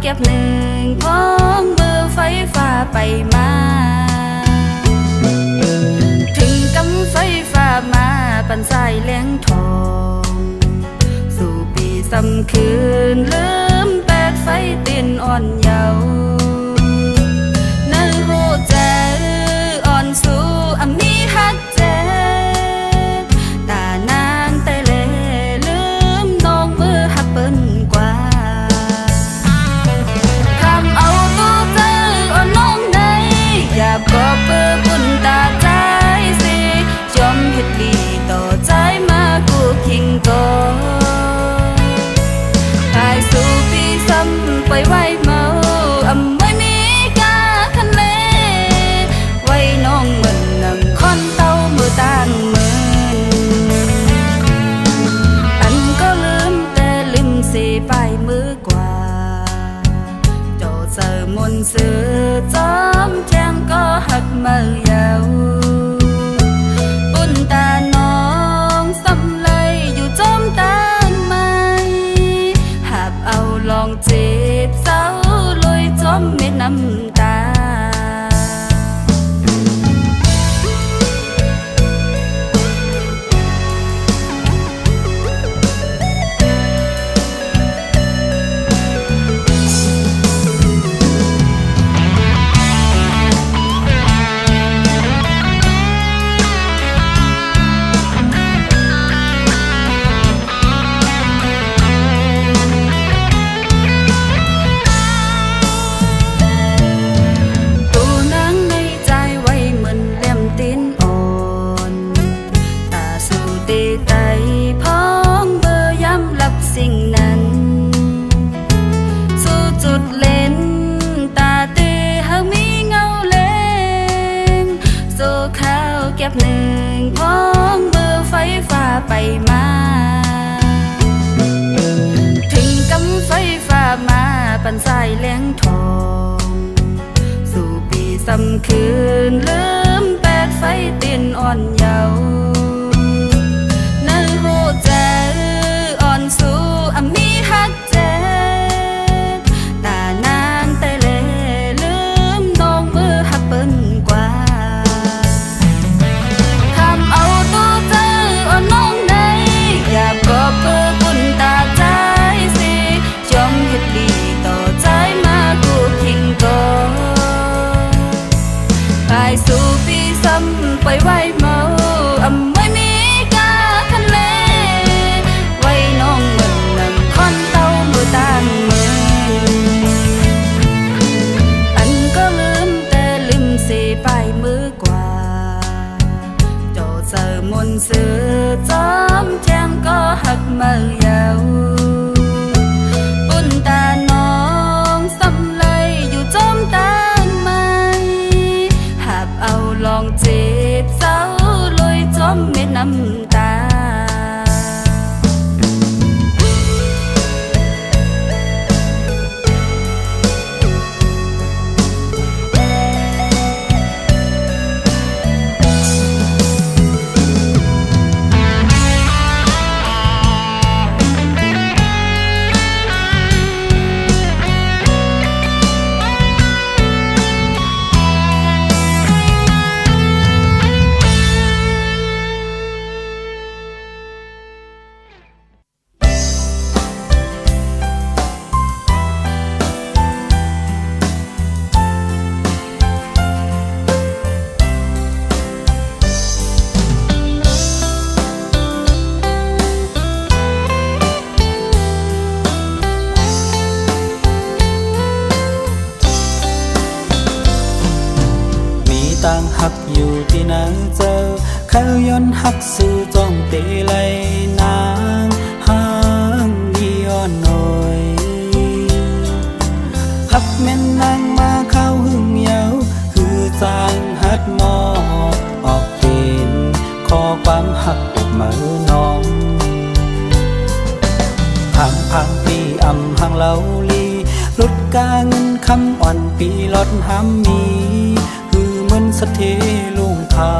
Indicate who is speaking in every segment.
Speaker 1: เก็บหนึ่งพ้องมือไฟฟ้าไปมาถึงกำไฟฟ้ามาปั่นสายแหลงทองสู่ปีซ้ำคืนลืมแปดไฟตินอ่อนเยาว์นั่งโหใจอ่อนสู่อำมีฮักเจตานางแต่เลลืมน้องมือฮักเปิ้นกว่าทำเอาตัวเจออ่อนน้องในอย่าก็เปื้อบุญตาใจสิยอมเฮ็ดดีต่อใจมากูคิงก่อนกายสู่ปีซ้ำไปไว้เมาอำไม่มีกาคันเลไว้น้องเหมือนนำคอนเต้ามือต่างมืออันก็ลืมแต่ลืมสิไปมือกว่าโจเจอมนต์ซื้อจอมแจ้งก็หักมือยาวปุ่นตาน้องสำเลยอยู่จอมตางไม้หับเอาลองจีบเศร้าลอยจอมเม็ดน้ำตาเก็บหนึ่งพ้องมือไฟฟ้าไปมาถึงกำไฟฟ้ามาปั่นสายแหลงทองสู่ปีซ้ำคืนลืมแปดไฟตินอ่อนเยาว์นั่งโหใจอ่อนสู่อำมีฮักเจตานางแต่เลลืมน้องมือฮักเปิ้นกว่าอย่าก็เปื้อบุญตาใจสิยอมเฮ็ดดีต่อใจมากูคิงก่อนกายสู่ปีซ้ำไปไว้เมาอำไม่มีกาคันเลไว้น้องเหมือนนำคอนเต้ามือต่างมืออันก็ลืมแต่ลืมสิไปมือกว่าโจเจอมนต์ซื้อจอมแจ้งก็หักมือยาวปุ่นตาน้องสำเลยอยู่จอมตางไม้หับเอาลองจีบเศร้าลอยจอมเม็ดน้ำตา
Speaker 2: ต่างหักอยู่ที่ไหนเจอเขาย้อนหักสู่จ้องเตไลนางห่างดีอ่อนหน่อยหักแม่นนางมาเข้าหึงเยาคือจางหัดมอออกเป็นขอความหักมือน้องพังปีอำห่างเล่าลีลดกาเงินคำอ่อนปีลดห้ามมีมันสะเทลุงเทา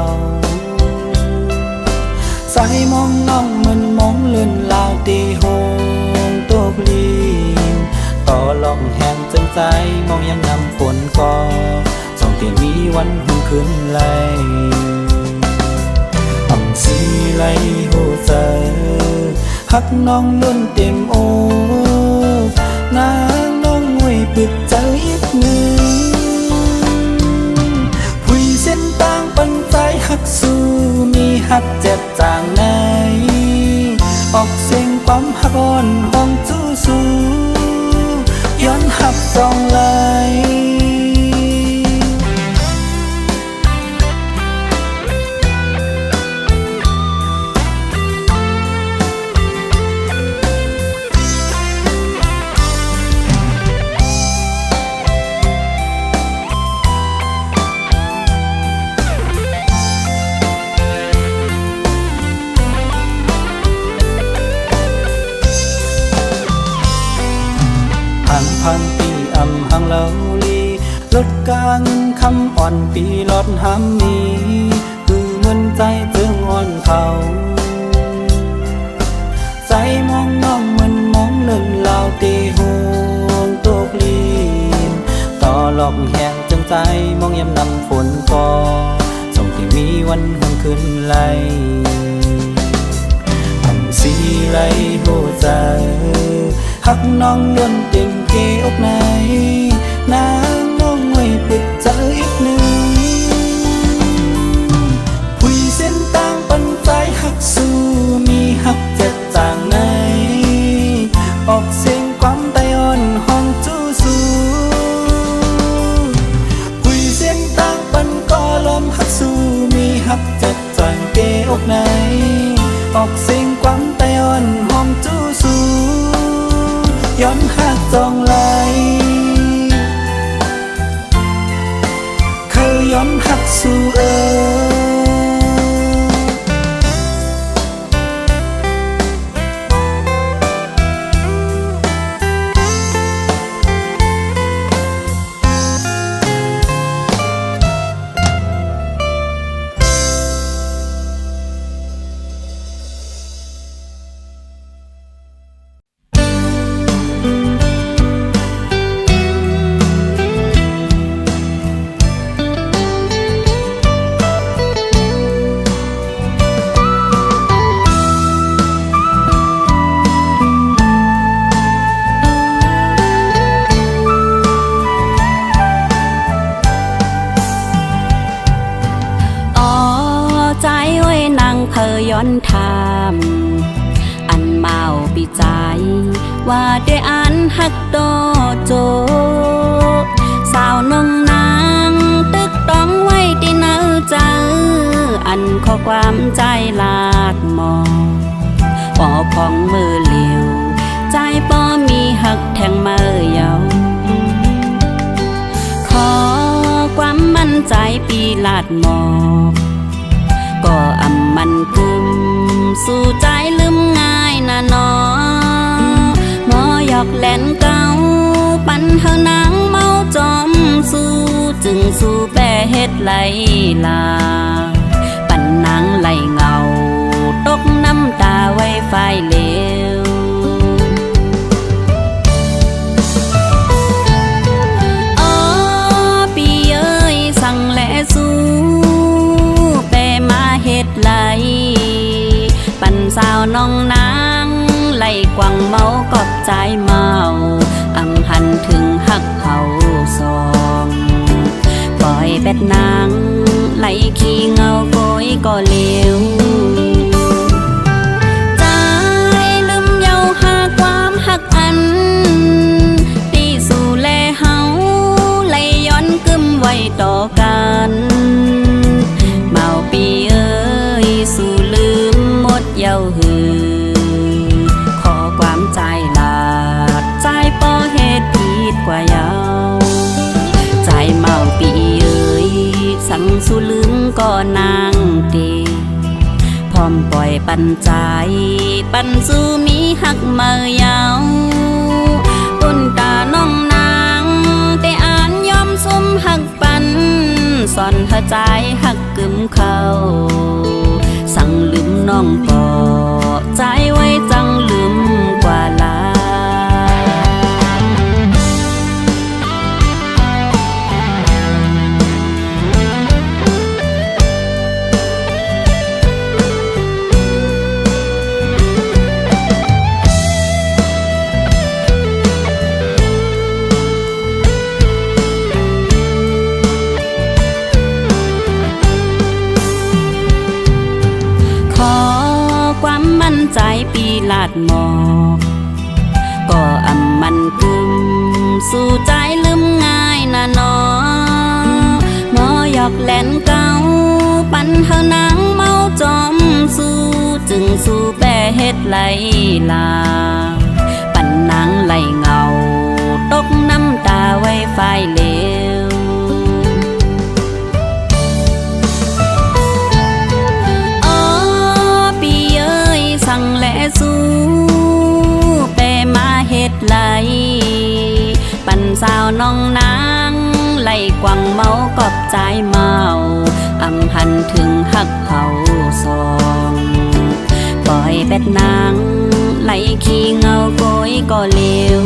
Speaker 2: สายมองน้องมันมองเลื่อนลาวตีหงตกลีต่อลองแหงใจ ใจมองยังนำฝนก่อสองเตียงมีวันหุ่นขึ้นไหลอ่ำสีไหลหูเจอฮักน้องล้นเต็มโอนางน้องงวยปิดเจออีกหนึ่งผู้เส้นต่างปันใจฮักสู้มีฮักเจ็บจางไหนออกเสียงความฮักอ่อนห้องจู้สู้ย้อนหักจองไหลพังปีอำหังเล่าลีลดกาเงินคำอ่อนปีลดหำมีคือเงินใจจึงอ่อนเขาใจมองน้องมันมองเลินลาวตีห่วงตกลีนต่อหลอกแหงจังใจมองยำนำฝนฟอส่งที่มีวันหุ่นขึ้นไหลทำสีไหลหัวใจฮักน้องล้นเต็มเกอกไหนนางน้องไว้ปิดเจออีกหนึ่งผู้เส้นต่างปันใจฮักสู้มีฮักเจ็บจางไหนออกเสียงความไตอ่อนห้องจู้สู้ผู้เส้นต่างปันก็ลมฮักสู้มีฮักเจ็บจางเกอกไหนออกเสียงความไตอ่อนห้องจู้สู้ย้อนหักจองไหลเคยย้อนหักสู่เพอย้อนถามอันเมาปีใจว่าได้อันฮักโตโจสาวนงนางตึกต้องไว้ที่เนื้อเจออันข้อความใจลาดมองปอพองมือเหลียวใจปอมีหักแทงมือยาวขอความมั่นใจปีลาดหมอกก็อำมันกึมสู่ใจลืมง่ายนะนอหมอยอกแหลนเก่าปันเฮานางเมาจอมสู้จึงสู้แปรเฮ็ดไหลลาปันนางไหลเงาตกน้ำตาไว้ไฟเหลวอ๋อปีเอ้ยสั่งและสู้ไหลปันสาวน้องนางไหลกวังเมากอบใจเมาอำหันถึงหักเผาซองปล่อยแบดนางไหลขี้เงาโกยก็เลี้ยวใจลืมเยาหาความหักอันตีสู่แลเฮาไหลย้อนกึมไว้ต่อกันเมาปีสู่ลืมหมดเย้าหือขอความใจลาดใจปอเหตุผิดกว่าเยาใจเมาปีเอ้ยสั่งสู่ลืมก็นางดีพร้อมปล่อยปันใจปันสู่มีหักเมายาวปุ่นตาน้องนางแต่อ่านยอมซุ่มหักปันสอนเธอใจหักกึมเขาสั่งลืมน้องปอใจไว้จังลืมกว่าลา ลาดหมอกก็อำมันกึมสู่ใจลืมง่ายนะนอหมอยอกแหลนเก่าปันเฮานางเมาจอมสู้จึงสู้แปรเฮ็ดไหลลาปันนางไหลเงาตกน้ำตาไว้ฝ่ายเลวอ๋อปีเอ้ยสั่งและสู้แปรมาเฮ็ดไหลปันสาวน้องนางไหลกวังเมากอบใจเมาอำหันถึงหักเขาสองปล่อยแบดนางไหลขี้เงาโกยก็เลว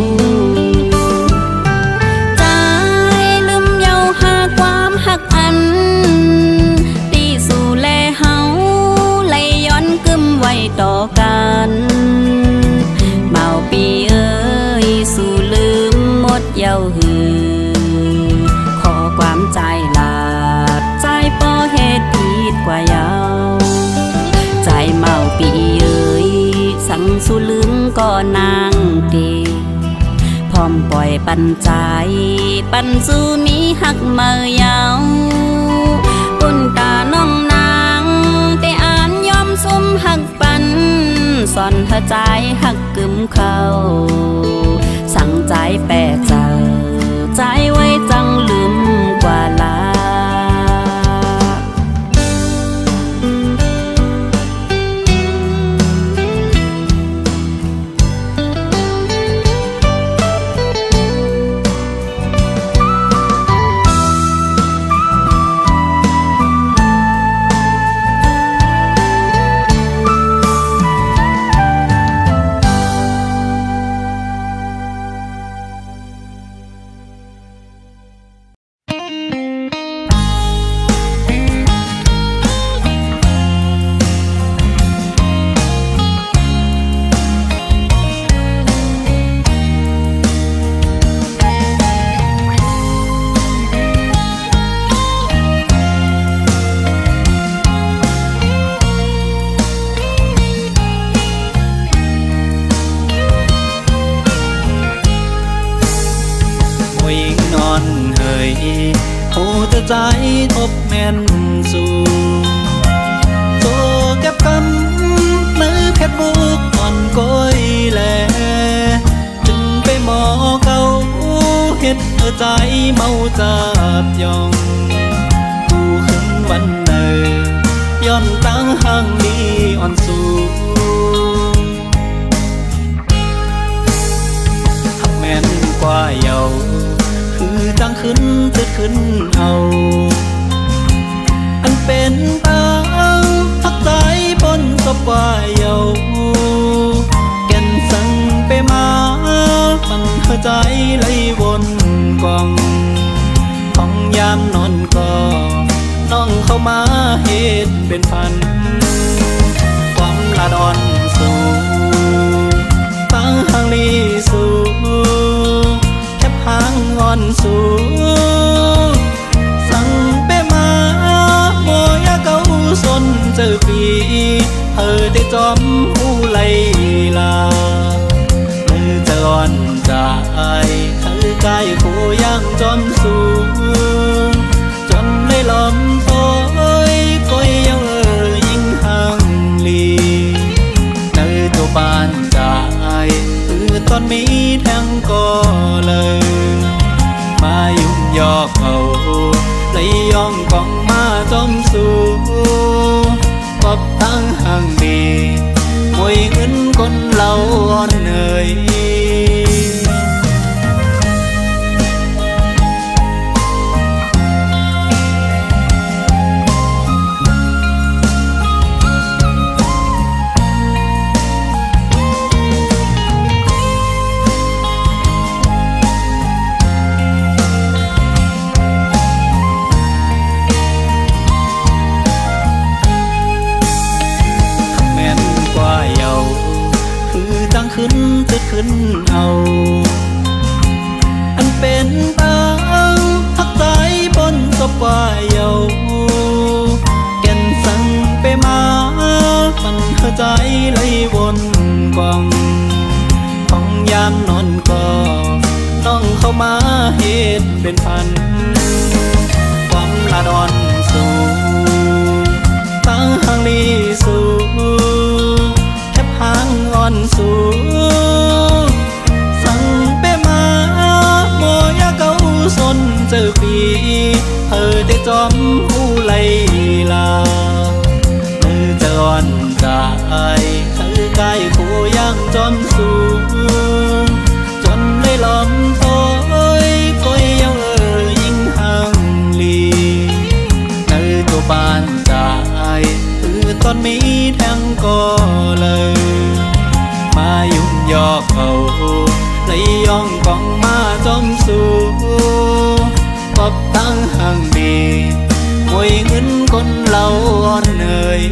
Speaker 2: ใจลืมเยาหาความหักอันตีสู่แลเฮาไหลย้อนกึมไว้ต่อกันเมาปีเอ้ยสู่ลืมหมดเย้าหือขอความใจลาดใจป่อเหตุผิดกว่าเยาใจเมาปีเอ้ยสั่งสู่ลืมก็นางเตพร้อมปล่อยปันใจปันสู่มีหักเมายาวปุ่นตาน้องนางแต่อ่านยอมซุ่มหักปันสอนเธอใจหักกึมเขาสั่งใจแปรเจอใจไว้จังลืมกว่าลา
Speaker 3: ใจทบแม่นสู่โซเก็บคำมือเพชรบุกอ่อนก้อยแลจึงไปหมอเก่าเฮ็ดใจเมาจับยองผู้ขึ้นวันเนอย้อนตั้งห่างดีอ่อนสู่หักแม่นกว่าเยาคือจังขึ้นตึดขึ้นเอาอันเป็นตาพักใจบนสบายเยาแก่นสั่งไปมามันหัวใจไหลวนกองของยามนอนก็น้องเข้ามาเหตุเป็นพันความลาดอนสู่ตั้งห่างลีสู่หางงอนสู่สั่งไปมาโมยาเก่าสนเจอปีได้จอมหูไหลลามือจะอ่อนใจคือกายคู่ย่างจอมสู่จนได้ลมโต้ยก้อยยังยิ่งห่างลีเนื้อตัวบานใจตอนมีแทงก็เลยมายุ่งยอกเอาเลยย่องกองมาจอมสู่ปอบทั้งห่างดีมวยเงินคนเราอ่อนเหนื่อยขึ้นตึดขึ้นเอาอันเป็นตาพักใจบนสบายเยาแก่นสั่งไปมามันหัวใจไหลวนก ามนอนก็น้องเข้ามาเฮ็ดเป็นพันความละดอนสู่ตั้งหางลีสู่แคบหางอ่อนสู่สั่งเป้มาโมยาเก้าสนเจอปีได้จอมหูไลลามือจอนจะไอคือกายผู้ยังจอมสูงจนได้ล้อมโต้ยก้อยยังยิ่งห่างลีในตัวบ้านจะไอตอนมีแทงก็เลยมายุ่งยอกเขาเลยย่องกองมาจอมสูปอบตั้งห่างดีมวยเงินคนเราอ่อนเหนื่อย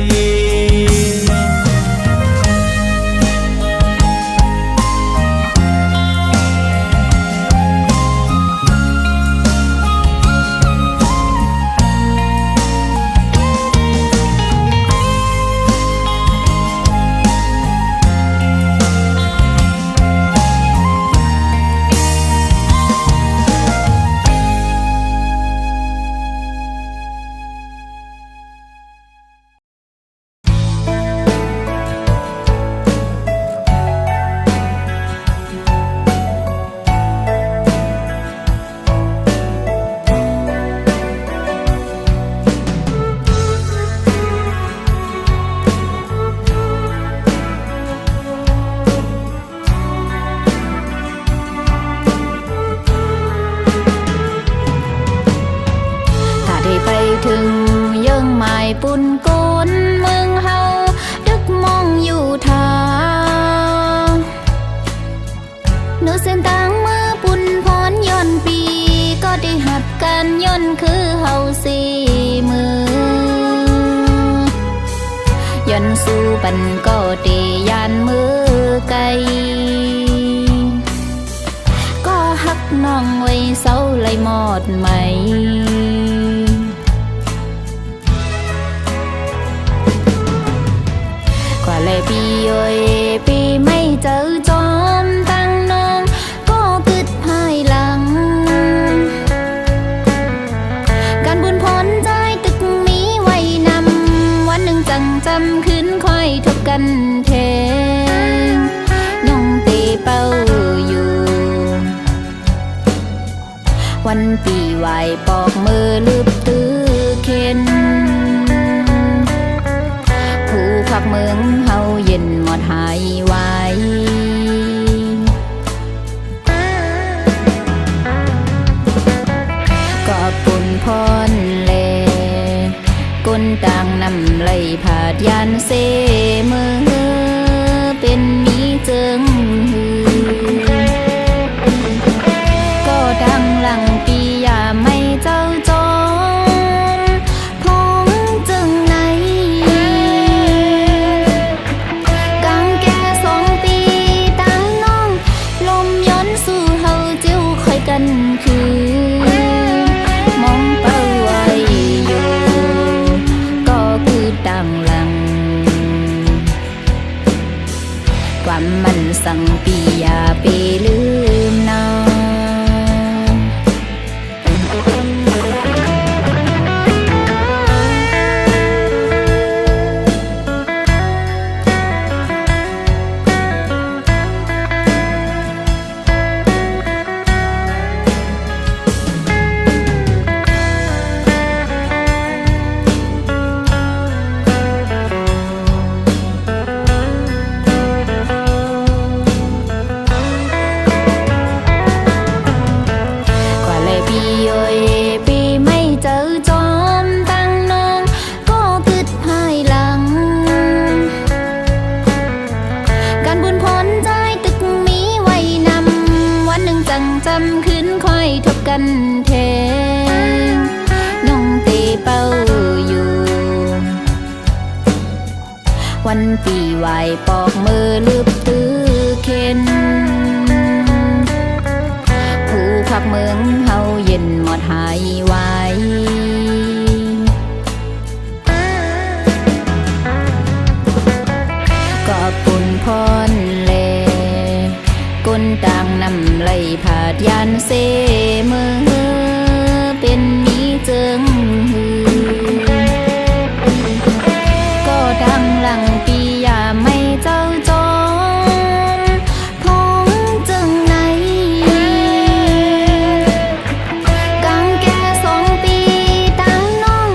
Speaker 2: ถึงยังหมายปุ่นโกนเมืองเฮาดึกมองอยู่ทางเนื้อเส้นต่างเมื่อปุ่นพรย้อนปีก็ได้หัดกันย้อนคือเฮาสีมือย้อนสู้ปันก็ได้ยานมือไกลก็หักน้องไว้เศร้าเลยหมดไหมเลยปีเอ้ยปีไม่เจอจอมตั้งน้องก็กึดภายหลังการบุญพรใจตึกมีไว้นำวันหนึ่งจังจำขึ้นค่อยทบกันเทงย่องตีเป้าอยู่วันปีไหวปอกมือลืบตื้อเข็นผักเมืองเฮาเย็นหมดหายไว้ก็ปุ่นพรเลกุนต่างนำไหลผาดยานเสมือเป็นมีเจิงหือก็ดังหลังปียาไม่เจ้าจอมพ้องจึงไหนกันคือมองเป้าไว้อยู่ก็คือต่างหลังความมันสั่งปีอย่าไปลืมน้องจำขึ้นค่อยทบกันเทงย่องตีเป้าอยู่วันปีไหวปอกมือลืบตื้อเข็นผู้พักเมืองเฮาเย็นหมดหายไว้ก็ปุ่นพรเลกุนตา นำไหลผาดยานเสมือเป็นมีเจิงหือก็ดังหลังปียาไม่เจ้าจอมท้องจึงไหนกังแก่2 ปีตาน้อง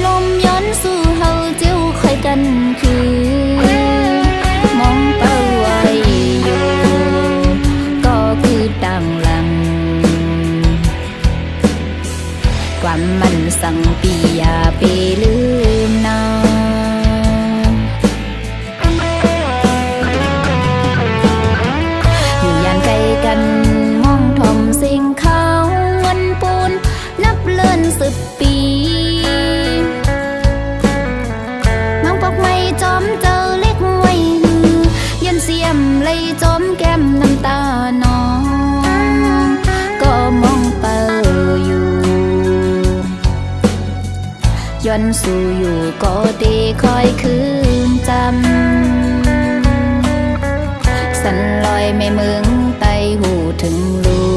Speaker 2: ลมย้อนสู่เฮาเจียวค่อยกันคือมองเป้าไว้อยู่ก็คือดังหลังความมันสั่งปียาไปลืมนาอยู่ยานไกลกันมองทอมสิ่งขาววันปูนนับเลื่อน10 ปีมังปอกไม่จอมเจอเล็กไว้หือยันเสียมเลยจอมแก้มน้ำตาน้องก็มองเปิอยู่ย้อนสู่อยู่ก็ดีคอยคืนจำสันลอยไม่เมืองไตหูถึงรู้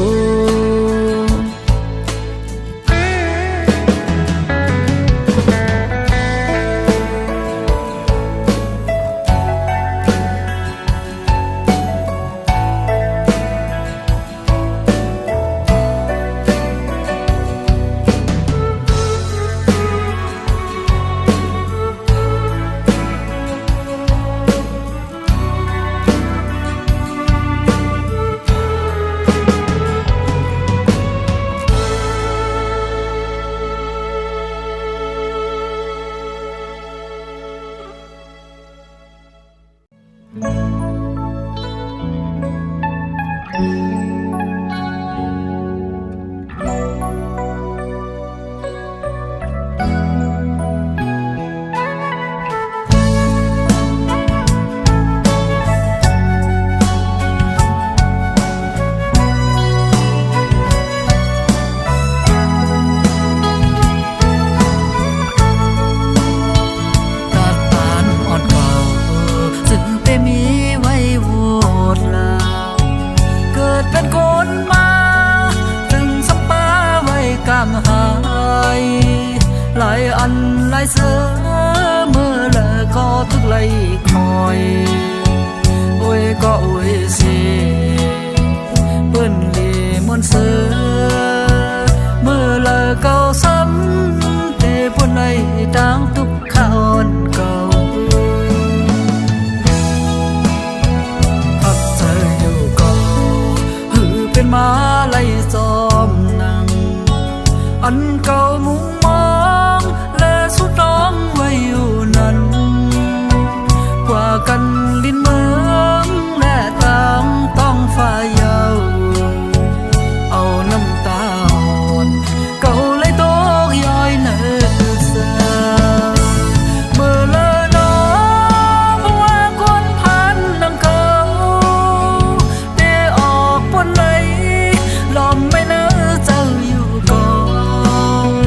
Speaker 3: lại sớm mơ lỡ có thức lấy khỏi ôi có ôi gì bơn lì muôn sơ mơ lỡ câu sớm để buồn này đang túc khôn cầu thật giờ yêu cầu hư bên má lấy giòm nắng ăn cầu muốn mong lệ suốt đónไว้อยู่นั้นกว่ากันลิ้นเมืองแน่ตามต้องฝ่ายเยาเอาน้ำตาอ่อนเก่าเลยตกย้อยเนื้อเสือเมื่อเลอน้องเพราะว่าคนพันดังเก่าเดี๋ยวออกบนไหนลมไม่เนื้อเจ้าอยู่ก่อน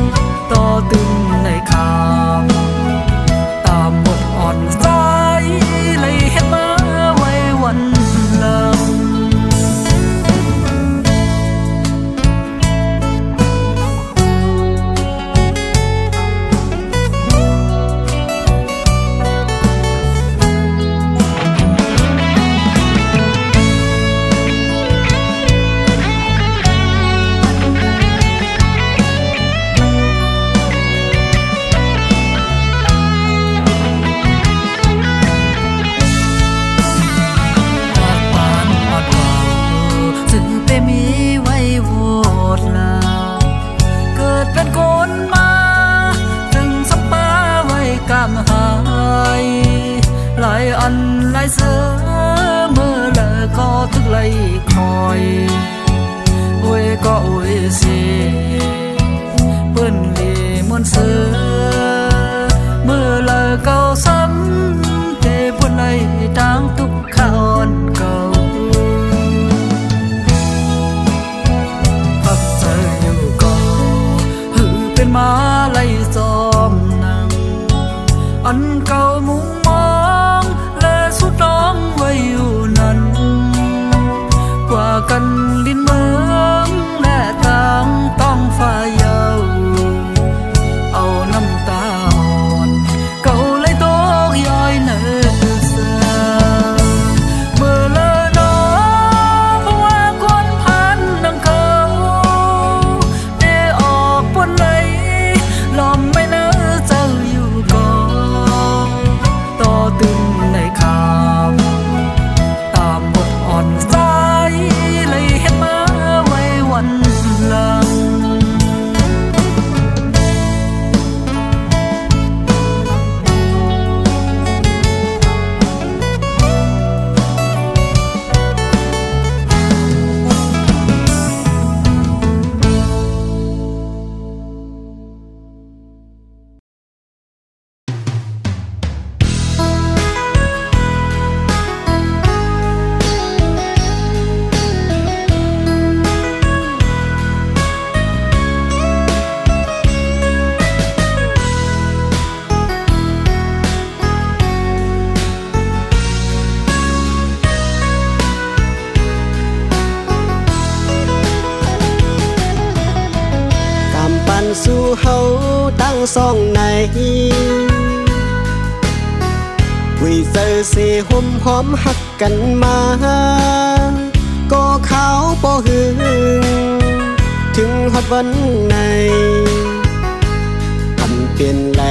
Speaker 3: บินเมืองแน่ต่างต้องฝ่ายเยาเอาน้ำตาอ่อนเก่าเลยตกย้อยเนื้อเสือเมื่อเลอน้อเพราะว่าคนพันดังเขาได้ออกบนไหลลมไม่เนื้อเจ้าอยู่ก่อนต่อตึงในข่าวตามบทอ่อนสายเลยเห็นมาไว้วันหลังสู่เฮาตั้งสองในวิเจอเสห่มหอมหักกันมาก็ขาวบ่หึงถึงฮอดวันไหนทำเป็นไร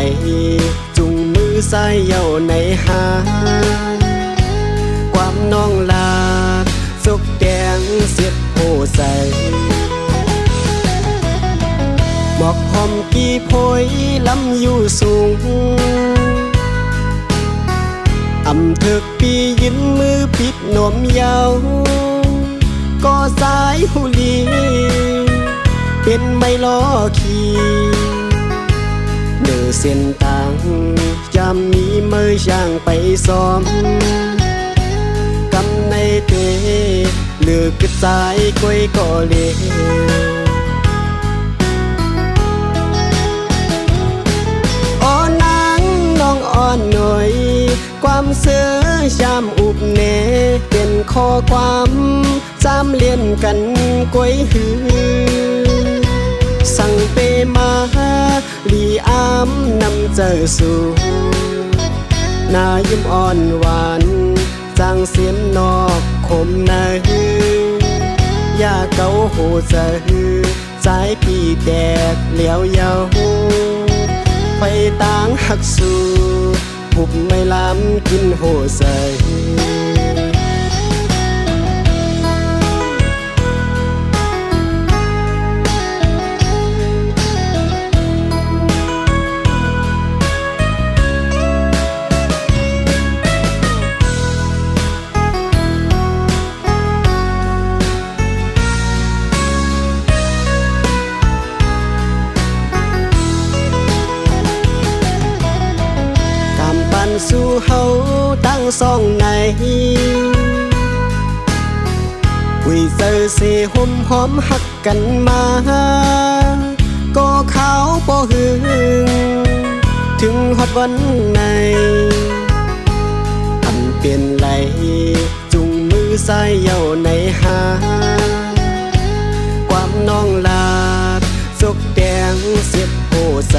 Speaker 3: จุงมือสายเย้าในหาความน้องลาสุกแดงเสียดโหใสหมอกหอมกี่โพยลำอยู่สูงอำเถิกปียืนมือปิดหนวมยาวก็สายหุลีเป็นไม่ล้อขี่เดินเส้นทางจะมีมือช่างไปซ้อมกำในเตเลือกกระจายก้อยก็เลอ่อนหน่อยความเสือชามอุบเนเป็นข้อความจำเลียนกันก้อยหือสั่งเปมาลีอามนำเจอสู่นายิ้มอ่อนหวานจางเสียมนอกคมนาฮือยาเกาโหเจอใจพี่แตกเหลียวเยาไฟต่างหักสู่หุบไม่ล้ำกินโหใสสู่เฮาตั้งสองในวิเจอเสห่มหอมหักกันมาก็ขาวบ่หึงถึงฮอดวันไหนทำเป็นไรจุงมือสายเย้าในหาความน้องลาดจกแดงเสียบโหใส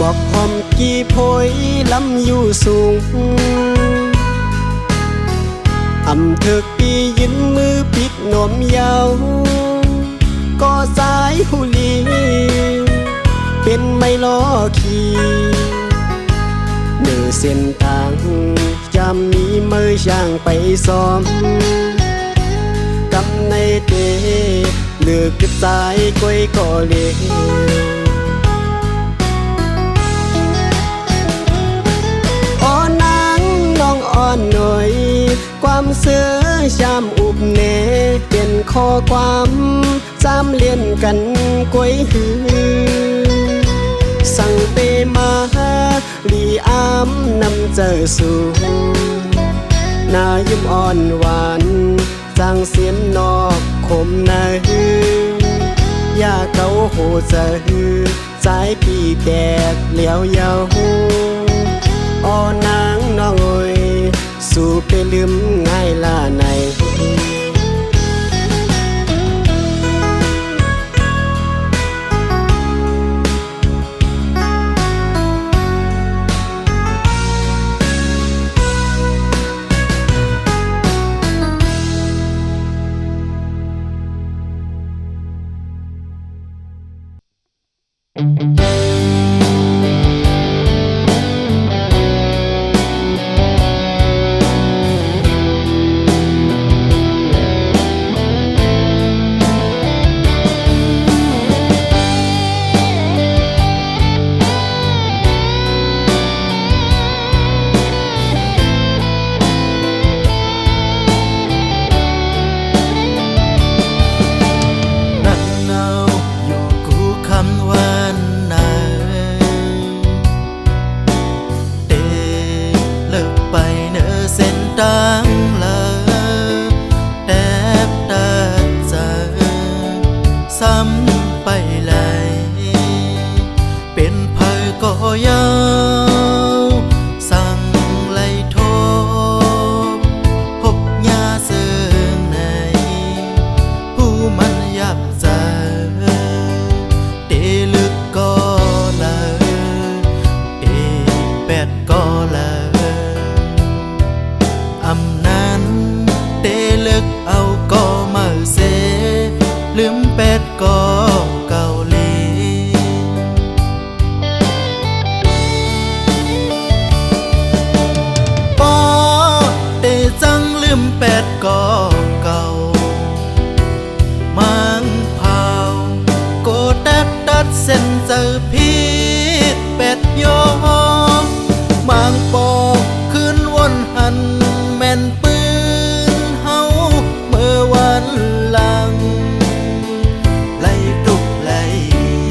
Speaker 3: บอกหอมกี่โพยลำอยู่สูงอำเถิกปียืนมือปิดหนวมยาวก็สายหุลีเป็นไม่ล้อขี่เนื้อเส้นทางจะมีมือช่างไปซ้อมกำในเตเลือกกระจายก้อยก็เลอ่อนหน่อยความเสือชามอุบเนเป็นข้อความจำเลียนกันก้อยหือสั่งเปมาลีอามนำเจอสู่นายิ้มอ่อนหวานจางเสียมนอกคมนาฮือยาเกาโหเจอใจพี่แตกเหลียวเยาอ่อนนางน้องเอ้ยสู่ไปลืมง่ายลาใน เอาก็มาเสลืมเป็ดก็เกาหลีปอเตจังลืมเป็ดก็เก่ามังเผาโกดัดเส้นเจอพีดเป็ดโยมังปอกคืนวนหันแม่นปืนเฮาเมื่อวันหลังไล่ตุกไล่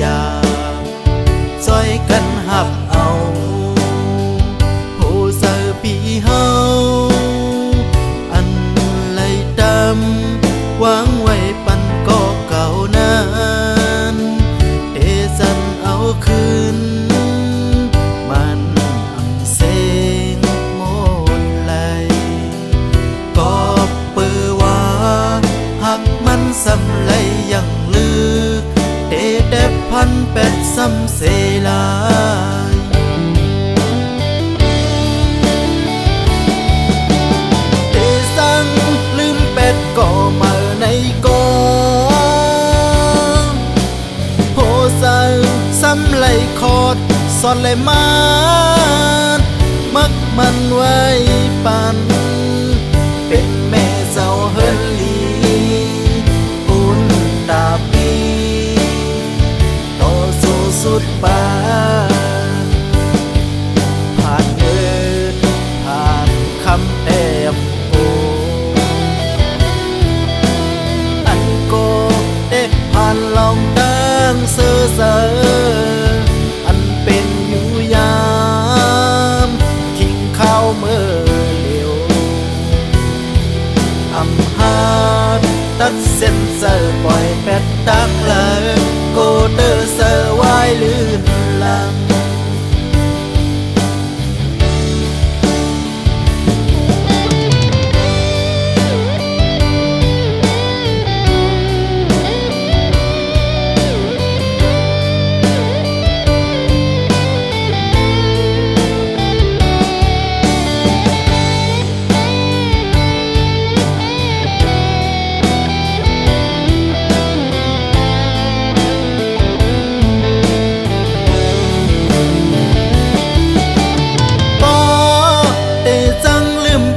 Speaker 3: ยาซอยกันหับเอาโหเสือปีเฮาอันไล่ดำวางไว้ปันก็เก่านั้นเดซันเอาคืนมันอังเซงหมดไหลก็เปื้อว่าหักมันสำไหลยังลึกเดบพันเป็ดซ้ำเสลายเดซังลืมเป็ดก็มาในกองโหสังซ้ำไหลคอดสอนไหลมันมักมันไว้ปันเป็นแม่เจ้าเฮิรนลีอุ่นตาปีต่อสู้สุดปานผ่านเงินผ่านคำแอบโออันโกเด็กผ่านลองดังเสือเสืออันเป็นอยู่ยามทิ้งข้าวเมื่อเลียวอำหาดตัดเส้นเสือปล่อยเป็ดดังเลยโกเตอร์เสือไว้ลื่นลัง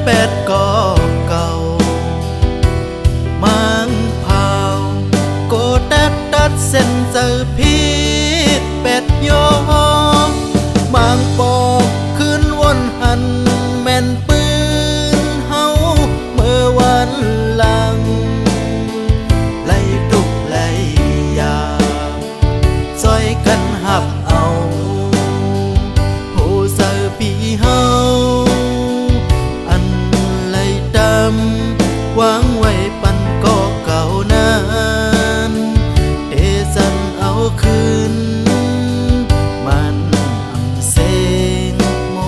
Speaker 3: เป็ดก็เก่ามังเผาโกดัดเส้นเจอพีดเป็ดโยมังปอกคืนวนหันแม่นปืนเฮาเมื่อวันหลังไล่ตุกไล่ยาซอยกันหับเอาโหเสือปีเฮาวางไว้ปันก็เก่านั้นเดซันเอาคืนมันอังเซงหม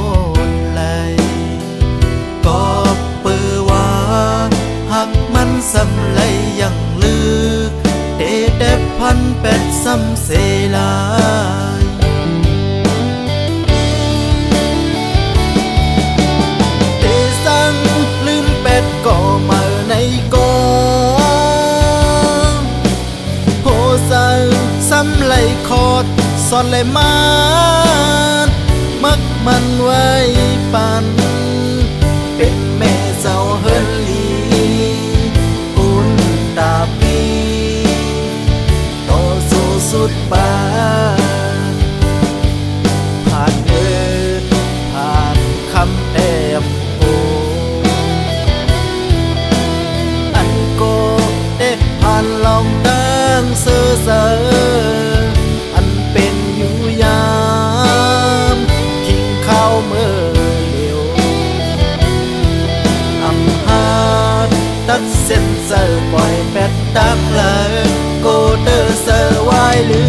Speaker 3: ดไหลก็เปื้อว่าหักมันสำไหลยังลึกเดบพันเป็ดซ้ำเสลายเดซังลืมเป็ดก็มาในกองโหสังซ้ำไหลคอดสอนไหลมันมักมันไว้ปันเป็นแม่เจ้าเฮิรนลีอุ่นตาปีต่อสู้สุดปานผ่านเงินผ่านคำแอบโอผ่านลองดังเสือเสืออันเป็นอยู่ยามทิ้งข้าวเมื่อเลียวอำหาดตัดเส้นเสือปล่อยเป็ดดังเลยโกเตอร์เสือไว้ลื